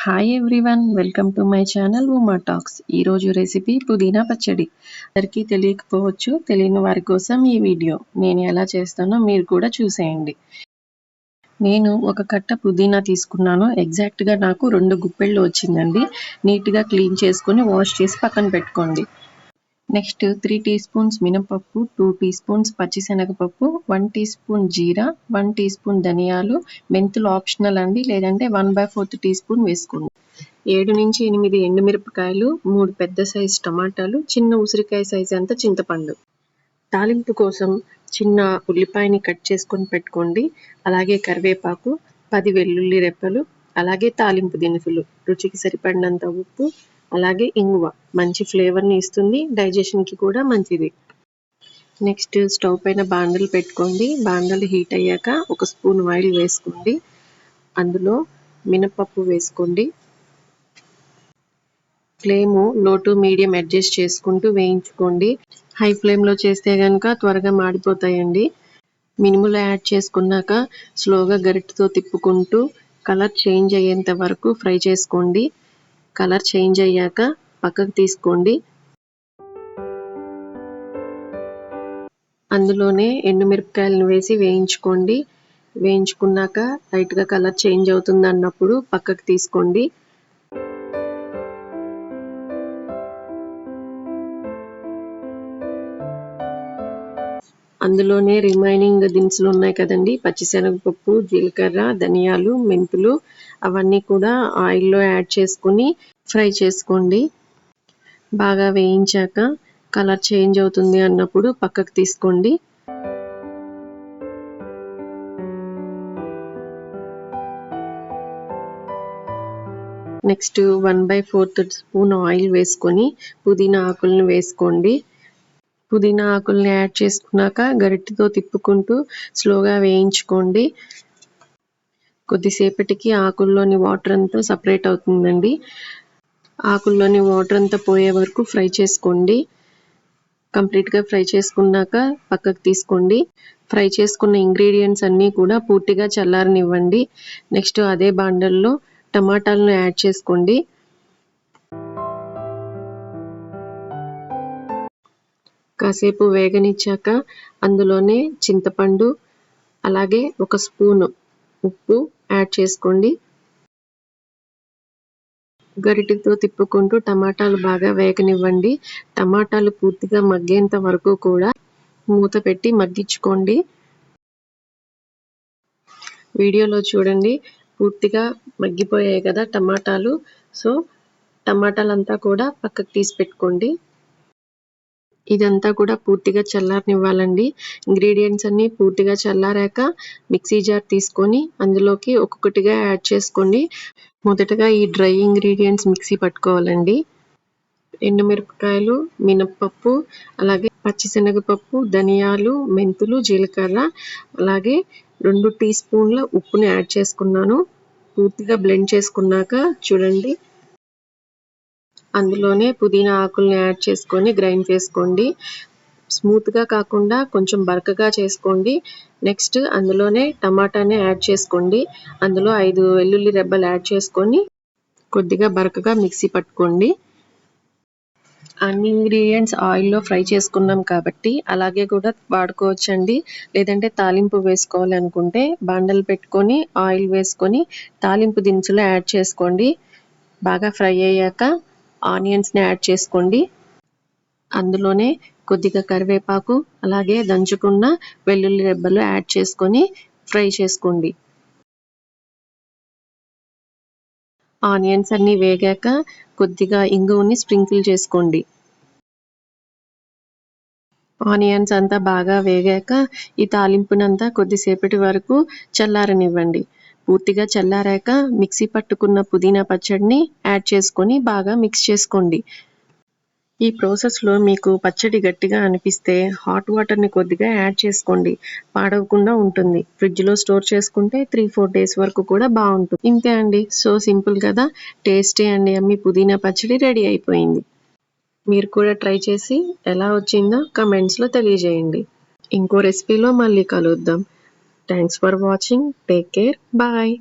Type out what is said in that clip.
Hi everyone, welcome to my channel Uma talks. ఈరోజు recipe పుదీనా పచ్చడి. అందరికీ తెలియకపోవచ్చు, తెలియని వారి కోసం ఈ వీడియో. నేను ఎలా చేస్తానో మీరు కూడా చూసేయండి. నేను ఒక కట్ట పుదీనా తీసుకున్నాను. ఎగ్జాక్ట్గా నాకు 2 గుప్పెళ్ళు వచ్చిందండి. నీట్గా క్లీన్ చేసుకొని వాష్ చేసి పక్కన పెట్టుకోండి. నెక్స్ట్ 3 టీ స్పూన్స్ మినపప్పు, 2 టీ స్పూన్స్ పచ్చిశనగపప్పు, 1 టీ స్పూన్ జీరా, 1 టీ స్పూన్ ధనియాలు, మెంతులు ఆప్షనల్ అండి, లేదంటే 1/4 టీ స్పూన్ వేసుకోండి. 7 నుంచి 8 ఎండుమిరపకాయలు, 3 పెద్ద సైజు టమాటాలు, చిన్న ఉసిరికాయ సైజు అంత చింతపండు. తాలింపు కోసం చిన్న ఉల్లిపాయని కట్ చేసుకొని పెట్టుకోండి. అలాగే కరివేపాకు, 10 వెల్లుల్లి రెప్పలు, అలాగే తాలింపు దినుసులు, రుచికి సరిపడినంత ఉప్పు, అలాగే ఇంగువ మంచి ఫ్లేవర్ని ఇస్తుంది, డైజెషన్కి కూడా మంచిది. నెక్స్ట్ స్టవ్ పైన బాండలు పెట్టుకోండి. బాండలు హీట్ అయ్యాక 1 స్పూన్ ఆయిల్ వేసుకోండి. అందులో మినపప్పు వేసుకోండి. ఫ్లేము లో టు మీడియం అడ్జస్ట్ చేసుకుంటూ వేయించుకోండి. హై ఫ్లేమ్లో చేస్తే కనుక త్వరగా మాడిపోతాయండి. మినుములు యాడ్ చేసుకున్నాక స్లోగా గరిటెతో తిప్పుకుంటూ కలర్ చేంజ్ అయ్యేంత వరకు ఫ్రై చేసుకోండి. కలర్ చేంజ్ అయ్యాక పక్కకు తీసుకోండి. అందులోనే ఎండుమిరపకాయలను వేసి వేయించుకోండి. వేయించుకున్నాక లైట్గా కలర్ చేంజ్ అవుతుంది అన్నప్పుడు పక్కకు తీసుకోండి. అందులోనే రిమైనింగ్ దినుసులు ఉన్నాయి కదండి, పచ్చిశనగపప్పు, జీలకర్ర, ధనియాలు, మెంతులు, అవన్నీ కూడా ఆయిల్లో యాడ్ చేసుకుని ఫ్రై చేసుకోండి. బాగా వేయించాక కలర్ చేంజ్ అవుతుంది అన్నప్పుడు పక్కకు తీసుకోండి. నెక్స్ట్ 1/4 స్పూన్ ఆయిల్ వేసుకొని పుదీనా ఆకులను వేసుకోండి. పుదీనా ఆకుల్ని యాడ్ చేసుకున్నాక గరిటెతో తిప్పుకుంటూ స్లోగా వేయించుకోండి. కొద్దిసేపటికి ఆకుల్లోని వాటర్ అంతా సపరేట్ అవుతుందండి. ఆకుల్లోని వాటర్ అంతా పోయే వరకు ఫ్రై చేసుకోండి. కంప్లీట్గా ఫ్రై చేసుకున్నాక పక్కకు తీసుకోండి. ఫ్రై చేసుకున్న ఇంగ్రీడియంట్స్ అన్నీ కూడా పూర్తిగా చల్లారనివ్వండి. నెక్స్ట్ అదే బాండల్లో టమాటాలను యాడ్ చేసుకోండి. కాసేపు వేగనిచ్చాక అందులోనే చింతపండు, అలాగే 1 స్పూను ఉప్పు యాడ్ చేసుకోండి. గరిటెతో తిప్పుకుంటూ టమాటాలు బాగా వేగనివ్వండి. టమాటాలు పూర్తిగా మగ్గేంత వరకు కూడా మూత పెట్టి మగ్గించుకోండి. వీడియోలో చూడండి, పూర్తిగా మగ్గిపోయాయి కదా టమాటాలు. సో టమాటాలంతా కూడా పక్కకు తీసి పెట్టుకోండి. ఇదంతా కూడా పూర్తిగా చల్లారనివ్వాలండి. ఇంగ్రీడియంట్స్ అన్నీ పూర్తిగా చల్లారాక మిక్సీ జార్ తీసుకొని అందులోకి ఒక్కొక్కటిగా యాడ్ చేసుకోండి. మొదటగా ఈ డ్రై ఇంగ్రీడియంట్స్ మిక్సీ పట్టుకోవాలండి. ఎండుమిరపకాయలు, మినప్పప్పు, అలాగే పచ్చిశనగపప్పు, ధనియాలు, మెంతులు, జీలకర్ర, అలాగే 2 టీ స్పూన్ల ఉప్పుని యాడ్ చేసుకున్నాను. పూర్తిగా బ్లెండ్ చేసుకున్నాక చూడండి, అందులోనే పుదీనా ఆకుల్ని యాడ్ చేసుకొని గ్రైండ్ చేసుకోండి. స్మూత్గా కాకుండా కొంచెం బరకగా చేసుకోండి. నెక్స్ట్ అందులోనే టమాటాని యాడ్ చేసుకోండి. అందులో 5 వెల్లుల్లి రెబ్బలు యాడ్ చేసుకొని కొద్దిగా బరకగా మిక్సీ పట్టుకోండి. అన్ని ఇంగ్రీడియంట్స్ ఆయిల్లో ఫ్రై చేసుకున్నాం కాబట్టి అలాగే కూడా వాడుకోవచ్చండి. లేదంటే తాలింపు వేసుకోవాలి అనుకుంటే బాండలు పెట్టుకొని ఆయిల్ వేసుకొని తాలింపు దినుసులు యాడ్ చేసుకోండి. బాగా ఫ్రై అయ్యాక ఆనియన్స్ని యాడ్ చేసుకోండి. అందులోనే కొద్దిగా కరివేపాకు, అలాగే దంచుకున్న వెల్లుల్లి రెబ్బలు యాడ్ చేసుకొని ఫ్రై చేసుకోండి. ఆనియన్స్ అన్నీ వేగాక కొద్దిగా ఇంగువని స్ప్రింకిల్ చేసుకోండి. ఆనియన్స్ అంతా బాగా వేగాక ఈ తాలింపునంతా కొద్దిసేపటి వరకు చల్లారనివ్వండి. పూర్తిగా చల్లారాక మిక్సీ పట్టుకున్న పుదీనా పచ్చడిని యాడ్ చేసుకొని బాగా మిక్స్ చేసుకోండి. ఈ ప్రాసెస్లో మీకు పచ్చడి గట్టిగా అనిపిస్తే హాట్ వాటర్ని కొద్దిగా యాడ్ చేసుకోండి. పాడవకుండా ఉంటుంది. ఫ్రిడ్జ్లో స్టోర్ చేసుకుంటే 3-4 డేస్ వరకు కూడా బాగుంటుంది. ఇంతే అండి, సో సింపుల్ కదా. టేస్టీ అండ్ యమ్మీ పుదీనా పచ్చడి రెడీ అయిపోయింది. మీరు కూడా ట్రై చేసి ఎలా వచ్చిందో కమెంట్స్లో తెలియజేయండి. ఇంకో రెసిపీలో మళ్ళీ కలుద్దాం. Thanks for watching. Take care. Bye.